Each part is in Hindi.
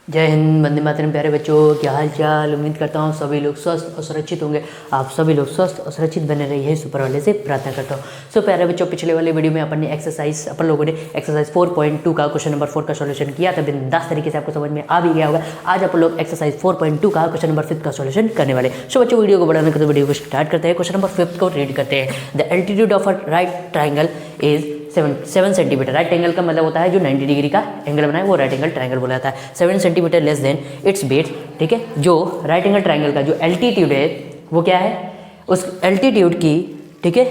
जय हिंद, वंदे मातरम। प्यारे बच्चों, क्या हाल चाल। उम्मीद करता हूँ सभी लोग स्वस्थ और सुरक्षित होंगे। आप सभी लोग स्वस्थ और सुरक्षित बने रहिए, सुपर वाले से प्रार्थना करता हूँ। सो प्यारे बच्चों, पिछले वाले वीडियो में अपन लोगों ने एक्सरसाइज 4.2 का क्वेश्चन नंबर 4 का सॉल्यूशन किया था। बिंदास तरीके से आपको समझ में आ भी गया होगा। आज अपन लोग एक्सरसाइज 4.2 का क्वेश्चन नंबर 5 का सॉल्यूशन करने वाले। सो बच्चों, वीडियो को बढ़ाने के तो वीडियो को स्टार्ट करते हैं। क्वेश्चन नंबर 5 को रीड करते हैं। The altitude of a right triangle is 7 centimetre. Right angle का मतलब होता है जो 90 डिग्री का एंगल बनाए वो राइट एंगल ट्राइंगल बोला जाता है। 7 centimetre less than it's base. ठीक है, जो राइट एंगल ट्राइंगल का जो एल्टीट्यूड है वो क्या है, उस एल्टीट्यूड की, ठीक है,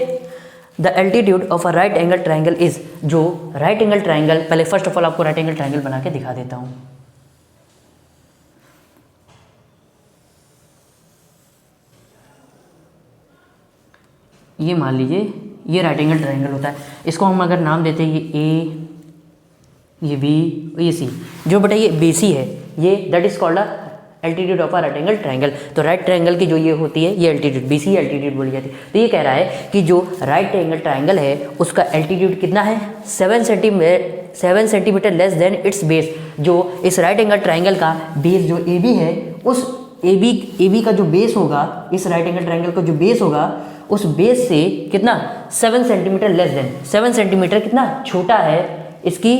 the altitude of a right angle triangle is, जो राइट एंगल ट्राइंगल, पहले फर्स्ट ऑफ ऑल आपको राइट एंगल ट्राइंगल बना के दिखा देता हूं। ये मान लीजिए ये राइट एंगल ट्राइंगल होता है। इसको हम अगर नाम देते हैं ये ए, ये बी, ये सी, जो बेटा ये बी सी है, ये that is called altitude of a right angle triangle. तो राइट ट्राइंगल की जो ये होती है ये एल्टीट्यूड बी सी एल्टीट्यूड बोली जाती है। तो ये कह रहा है कि जो राइट एंगल ट्राइंगल है उसका एल्टीट्यूड कितना है, 7 centimetre less than it's base. जो इस राइट एंगल ट्राइंगल का बेस जो ए बी है, उस ए बी का जो बेस होगा, इस राइट एंगल ट्राइंगल का जो बेस होगा, उस बेस से कितना 7 सेंटीमीटर लेस देन, 7 सेंटीमीटर कितना छोटा है इसकी,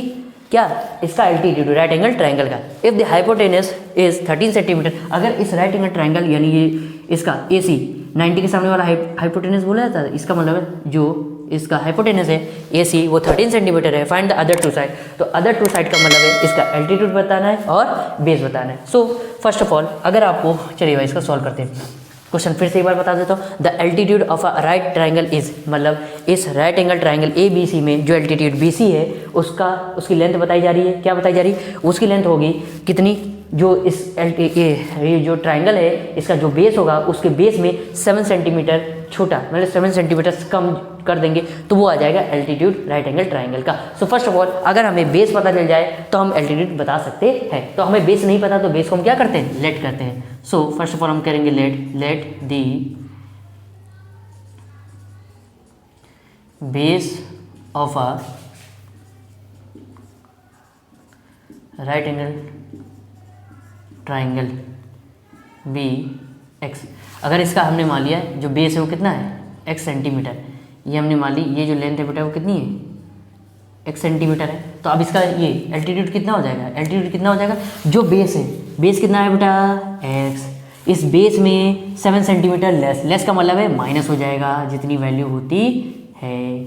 क्या, इसका एल्टीट्यूड राइट एंगल ट्राइंगल का। If the hypotenuse is 13 centimetre, अगर इस राइट एंगल ट्राइंगल यानी ये इसका ए सी 90 के सामने वाला हाइपोटेनस बोला जाता है, इसका मतलब जो इसका हाइपोटेनस है ए सी वो 13 सेंटीमीटर है। Find the other two side. तो अदर टू साइड का मतलब है इसका एल्टीट्यूड बताना है और बेस बताना है। सो फर्स्ट ऑफ ऑल अगर आपको, चलिए भाई इसका सॉल्व करते हैं। क्वेश्चन फिर से एक बार बता देता हूँ। The altitude of a right triangle is, मतलब इस right angle triangle A B C में जो एल्टीट्यूड बी सी है उसकी लेंथ बताई जा रही है। क्या बताई जा रही है, उसकी लेंथ होगी कितनी, जो इस ये जो ट्राइंगल है इसका जो बेस होगा उसके बेस में 7 सेंटीमीटर छोटा, मतलब 7 सेंटीमीटर कम कर देंगे तो वो आ जाएगा एल्टीट्यूड राइट एंगल ट्राइंगल का। सो फर्स्ट ऑफ ऑल अगर हमें बेस पता चल जाए तो हम एल्टीट्यूड बता सकते हैं। तो हमें बेस नहीं पता तो बेस को हम क्या करते हैं, लेट करते हैं। सो फर्स्ट ऑफ ऑल हम करेंगे let the base of a right angle triangle B X. अगर इसका हमने मान लिया जो बेस है वो कितना है, x सेंटीमीटर, ये हमने मान ली, ये जो लेंथ है बेटा वो कितनी है, x सेंटीमीटर है। तो अब इसका ये एल्टीट्यूड कितना हो जाएगा, एल्टीट्यूड कितना हो जाएगा, जो बेस है, बेस कितना है बेटा x, इस बेस में 7 सेंटीमीटर लेस का मतलब है माइनस हो जाएगा जितनी वैल्यू होती है।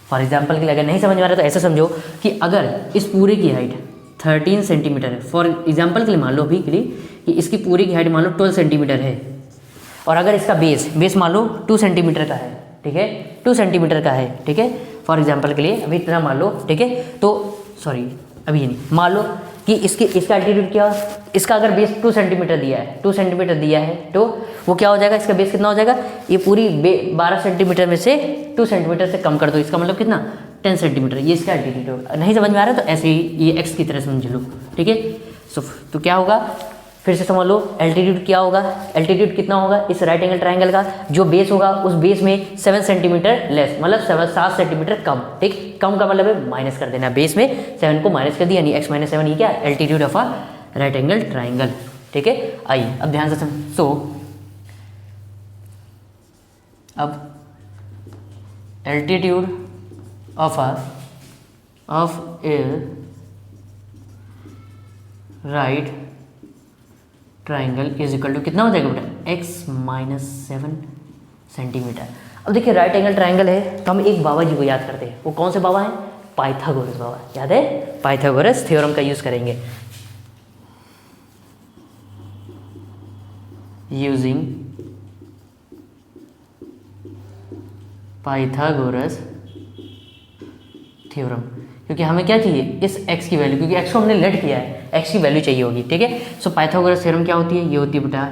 फॉर एग्जाम्पल के लिए अगर नहीं समझ में आ रहा तो ऐसे समझो कि अगर इस पूरे की हाइट 13 सेंटीमीटर है, फॉर एग्जाम्पल के लिए मान लो अभी के लिए कि इसकी पूरी की हाइट मान लो 12 सेंटीमीटर है, और अगर इसका बेस मान लो 2 सेंटीमीटर का है, ठीक है, 2 सेंटीमीटर का है, ठीक है, फॉर एग्जाम्पल के लिए अभी इतना मान लो, ठीक है। तो सॉरी अभी नहीं, मान लो कि इसका एल्टीट्यूड क्या, इसका अगर बेस 2 सेंटीमीटर दिया है, 2 सेंटीमीटर दिया है तो वो क्या हो जाएगा, इसका बेस कितना हो जाएगा, ये पूरी 12 सेंटीमीटर में से 2 सेंटीमीटर से कम कर दो, इसका मतलब कितना 10 सेंटीमीटर, ये इसका एल्टीट्यूड होगा। नहीं समझ में आ रहा है तो ऐसे ही ये एक्स की तरह समझ लो, ठीक है। सो तो क्या होगा, फिर से समझ लो, एल्टीट्यूड क्या होगा, एल्टीट्यूड कितना होगा इस राइट एंगल ट्राइंगल का, जो बेस होगा उस बेस में 7 सेंटीमीटर लेस, मतलब 7 सेंटीमीटर कम, ठीक, कम का मतलब है माइनस कर देना, बेस में 7 को माइनस कर दिया, यानी x - 7 ये क्या, altitude of a right angle triangle, ठीक है। आइए अब ध्यान से समझ। सो अब altitude of a right triangle is equal to कितना हो जाएगा बेटा, x - 7 सेंटीमीटर। अब देखिए राइट एंगल ट्राइंगल है तो हम एक बाबा जी को याद करते हैं। वो कौन से बाबा हैं, पाइथागोरस बाबा, याद है, पाइथागोरस थ्योरम का यूज करेंगे। यूजिंग पाइथागोरस थ्योरम, क्योंकि हमें क्या चाहिए, इस x की वैल्यू, क्योंकि x को हमने लेट किया है, x की वैल्यू चाहिए होगी, ठीक है। सो पाइथागोरस थ्योरम क्या होती है, ये होती है बेटा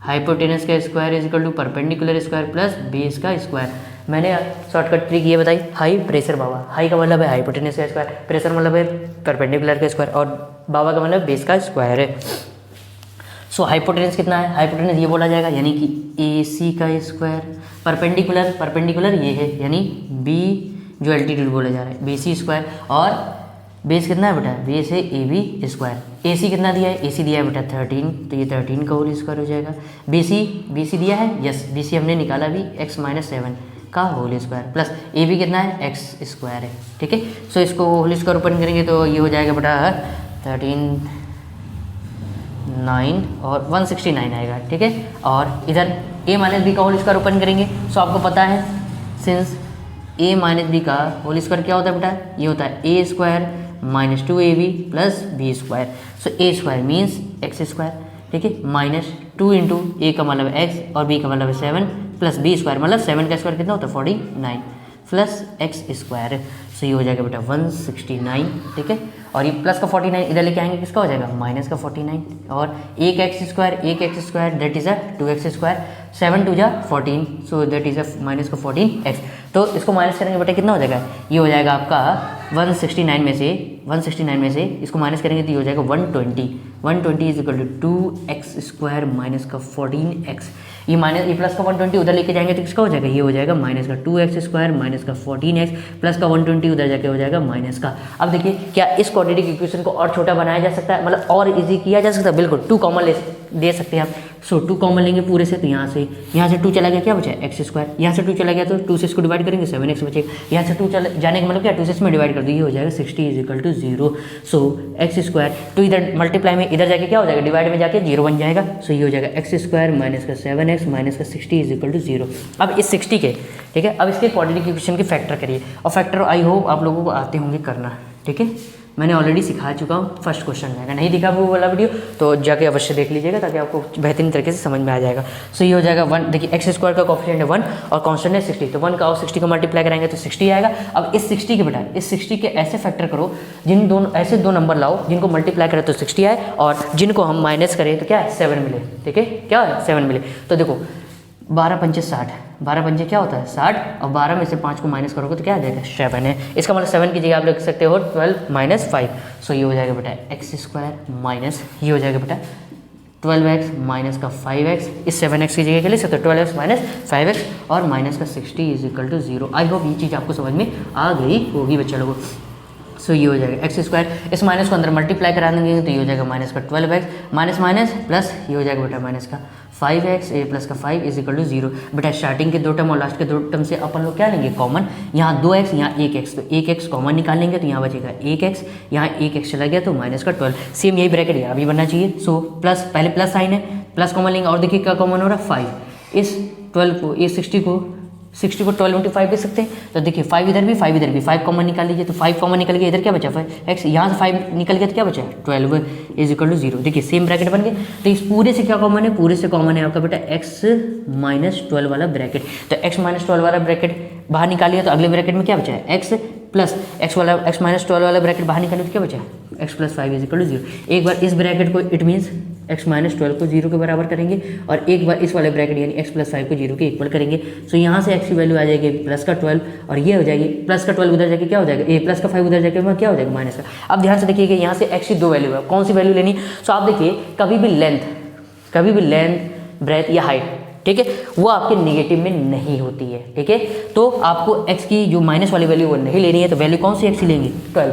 हाइपोटेनस का square is equal to perpendicular square plus base का स्क्वायर। मैंने शॉर्टकट ट्रिक ये बताई, हाई प्रेशर बाबा, हाई का मतलब है हाइपोटेनस का स्क्वायर, प्रेशर मतलब है परपेंडिकुलर का स्क्वायर, और बाबा का मतलब बेस का स्क्वायर है। सो हाइपोटेनस कितना है, हाइपोटेनस ये बोला जाएगा यानी कि ए सी का स्क्वायर, परपेंडिकुलर ये है यानी बी जो एल्टीट्यूड बोला जा रहा है, बी सी स्क्वायर, और बेस कितना है बेटा, बेस है ए बी स्क्वायर, ए सी कितना दिया है, ए सी दिया है बेटा 13, तो ये 13 का होल स्क्वायर हो जाएगा। बी सी दिया है, यस बी सी हमने निकाला भी x माइनस 7 का whole square, plus A B कितना है x स्क्वायर है, ठीक है। सो इसको होल स्क्वायर ओपन करेंगे तो ये हो जाएगा बेटा 13 9 और 169 आएगा, ठीक है। और इधर a माइनस बी का होल स्क्वायर ओपन करेंगे, सो आपको पता है सिंस a माइनस बी का होल स्क्वायर क्या होता है बेटा, ये होता है a square minus 2ab plus B square, so a square means X square, ठीक है, माइनस 2 इंटू ए का मतलब x और b का मतलब 7 प्लस बी स्क्वायर मतलब 7 का स्क्वायर कितना होता है 49 प्लस एक्स स्क्वायर, सो ये हो जाएगा बेटा 169, ठीक है। और ये प्लस का 49 इधर लेके आएंगे, किसका हो जाएगा माइनस का 49, और एक x square that is a 2x square, 7 2 जा 14, so that is a minus का 14x, तो इसको माइनस करेंगे बेटा कितना हो जाएगा, ये हो जाएगा आपका 169 में से इसको माइनस करेंगे तो ये हो जाएगा 120 is equal to 2x square minus का 14x, ये माइनस ये प्लस का 120 उधर लेके जाएंगे तो किसका हो जाएगा, ये हो जाएगा माइनस का 2x स्क्वायर माइनस का 14x प्लस का 120 उधर जाके हो जाएगा माइनस का। अब देखिए क्या इस क्वाड्रेटिक इक्वेशन को और छोटा बनाया जा सकता है, मतलब और इजी किया जा सकता है, बिल्कुल 2 कॉमन दे सकते हैं आप। सो 2 कॉमन लेंगे पूरे से, तो यहाँ से 2 चला गया क्या बचा एक्स स्क्वायर, यहाँ से 2 चला गया तो 2 से इसको डिवाइड करेंगे 7x बचेगा, यहाँ से 2 चला जाने का मतलब क्या 2 से इसमें डिवाइड कर दो, ये हो जाएगा 60 is equal to 0, so X square 2 इधर मल्टीप्लाई में इधर जाके क्या हो जाएगा डिवाइड में जाके 0 बन जाएगा, सो ये हो जाएगा एक्स स्क्वायर माइनस का 7x माइनस का 60 इज इक्वल टू 0। अब इस 60 के, ठीक है, अब इसके क्वाड्रेटिक इक्वेशन की फैक्टर करिए, और फैक्टर आई होप आप लोगों को आते होंगे करना, ठीक है, मैंने ऑलरेडी सिखा चुका हूँ फर्स्ट क्वेश्चन में, अगर नहीं दिखा वो वाला वीडियो तो जाके अवश्य देख लीजिएगा ताकि आपको बेहतरीन तरीके से समझ में आ जाएगा। सो ये हो जाएगा 1, देखिए एक्स स्क्वायर का कोएफिशिएंट है 1 और कांस्टेंट है 60, तो 1 का और 60 का मल्टीप्लाई कराएंगे तो 60 आएगा। अब इस 60 के बेटा इस 60 के ऐसे फैक्टर करो ऐसे दो नंबर लाओ जिनको मल्टीप्लाई करें तो 60 आए और जिनको हम माइनस करें तो क्या है 7 मिले, ठीक है, क्या है 7 मिले। तो देखो 12 पंचे 60, 12 पंचे क्या होता है 60 और 12 में से 5 को माइनस करोगे तो क्या आ जाएगा 7 है, इसका मतलब 7 की जगह आप लिख सकते हो 12 माइनस 5, सो ये हो जाएगा बेटा एक्स स्क्वायर माइनस ये हो जाएगा बेटा 12x माइनस का 5x, इस 7x की जगह के लिए सकते 12x माइनस 5x और माइनस का 60 is equal to 0। I hope ये चीज़ आपको समझ में आ गई होगी बच्चा लोगों। सो ये हो जाएगा एक्स स्क्वायर, इस माइनस को अंदर मल्टीप्लाई करा देंगे तो ये हो जाएगा माइनस का 12x माइनस माइनस प्लस ये हो जाएगा बेटा माइनस का 5x ए प्लस का 5 इज इक्वल टू 0। बेटा स्टार्टिंग के 2 टर्म और लास्ट के 2 टर्म से अपन लोग क्या लेंगे कॉमन, यहाँ 2x यहाँ 1x, तो 1x कॉमन निकाल लेंगे तो यहाँ बचेगा 1x, यहाँ 1x चला गया तो माइनस का 12, सेम यही ब्रैकेट यहाँ भी बनना चाहिए। सो प्लस पहले प्लस साइन है, प्लस कॉमन लेंगे और देखिए क्या कॉमन हो रहा है 5, इस 12 को ये 60 को 12 इंटू 5 लिख सकते हैं, तो देखिए 5 इधर भी 5 कॉमन निकाल लीजिए, तो 5 कॉमन निकल गया, इधर क्या बचा 5x, यहाँ से 5 निकल गया तो क्या बचा 12 इज इक्वल टू 0। देखिए सेम ब्रैकेट बन गए, तो इस पूरे से क्या कॉमन है, पूरे से कॉमन है आपका बेटा x माइनस 12 वाला ब्रैकेट, तो x माइनस 12 वाला ब्रैकेट बाहर निकालिए तो अगले ब्रैकेट में क्या बचा है x प्लस x माइनस 12 वाला ब्रैकेट बाहर निकालिए तो क्या बचा है x plus 5 is equal to 0। एक बार इस ब्रैकेट को इट मीन्स x माइनस 12 को 0 के बराबर करेंगे और एक बार इस वाले ब्रैकेट यानी x प्लस 5 को 0 के इक्वल करेंगे, सो यहाँ से x की वैल्यू आ जाएगी प्लस का 12 और ये हो जाएगी प्लस का 12 उधर जाके क्या हो जाएगा ये प्लस का 5 उधर जाके क्या हो जाएगा माइनस का। अब ध्यान से देखिए कि यहाँ से x की 2 वैल्यू है, कौन सी वैल्यू लेनी, सो आप देखिए कभी भी लेंथ ब्रेथ या हाइट, ठीक है, वो आपके नेगेटिव में नहीं होती है, ठीक है, तो आपको x की जो माइनस वाली वैल्यू वो नहीं लेनी है, तो वैल्यू कौन सी x की लेंगे 12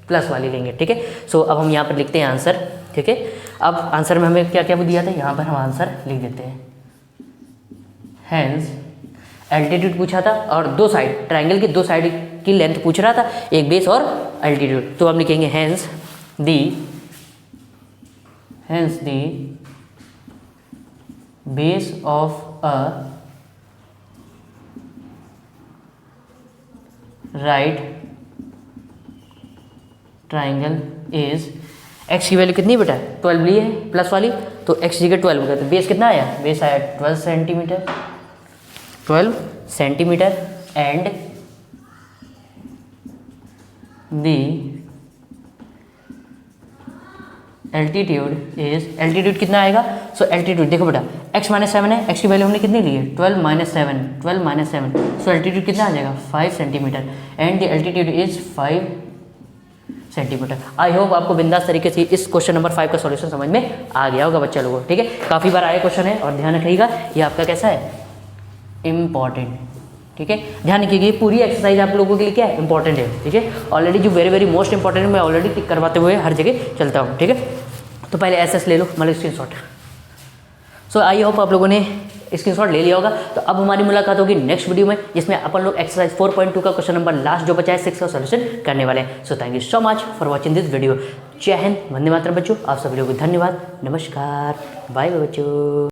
प्लस वाली लेंगे, ठीक है। सो अब हम यहाँ पर लिखते हैं आंसर, ठीक है। अब आंसर में हमें क्या क्या दिया था, यहाँ पर हम आंसर लिख देते हैं, हैंस एल्टीट्यूड पूछा था और 2 साइड ट्राइंगल की 2 साइड की लेंथ पूछ रहा था, एक बेस और एल्टीट्यूड, तो हम लिखेंगे hence the base of a right triangle is, x की वैल्यू कितनी बेटा 12 ली है प्लस वाली, तो x जगह 12 हो गया, तो बेस कितना आया, बेस आया 12 सेंटीमीटर एंड दी एल्टीट्यूड कितना आएगा, सो एल्टीट्यूड देखो बेटा x माइनस 7 है, x की वैल्यू हमने कितनी ली है 12 माइनस 7, सो एल्टीट्यूड कितना आ जाएगा 5 centimetre and the altitude is 5 centimetre. I hope आपको बिंदास तरीके से इस क्वेश्चन नंबर 5 का सॉल्यूशन समझ में आ गया होगा बच्चा लोगों, ठीक है। काफ़ी बार आया क्वेश्चन है और ध्यान रखिएगा ये आपका कैसा है इम्पॉर्टेंट, ठीक है, ध्यान रखिएगा ये पूरी एक्सरसाइज आप लोगों के लिए क्या है, इंपॉर्टेंट है। ठीक है, ऑलरेडी जो वेरी वेरी मोस्ट इंपॉर्टेंट मैं ऑलरेडी टिक करवाते हुए हर जगह चलता हूँ। ठीक है, तो पहले एसएस ले लो, मतलब स्क्रीनशॉट। सो आई होप आप लोगों ने स्क्रीनशॉट ले लिया होगा। तो अब हमारी मुलाकात होगी नेक्स्ट वीडियो में, जिसमें अपन लोग एक्सरसाइज 4.2 का क्वेश्चन नंबर लास्ट जो बचा है 6 का सोल्यूशन करने वाले हैं। So thank you so much for watching this video. जय हिंद, वंदे मातरम बच्चों, आप सभी लोगों को धन्यवाद, नमस्कार, बाय बाय बच्चों।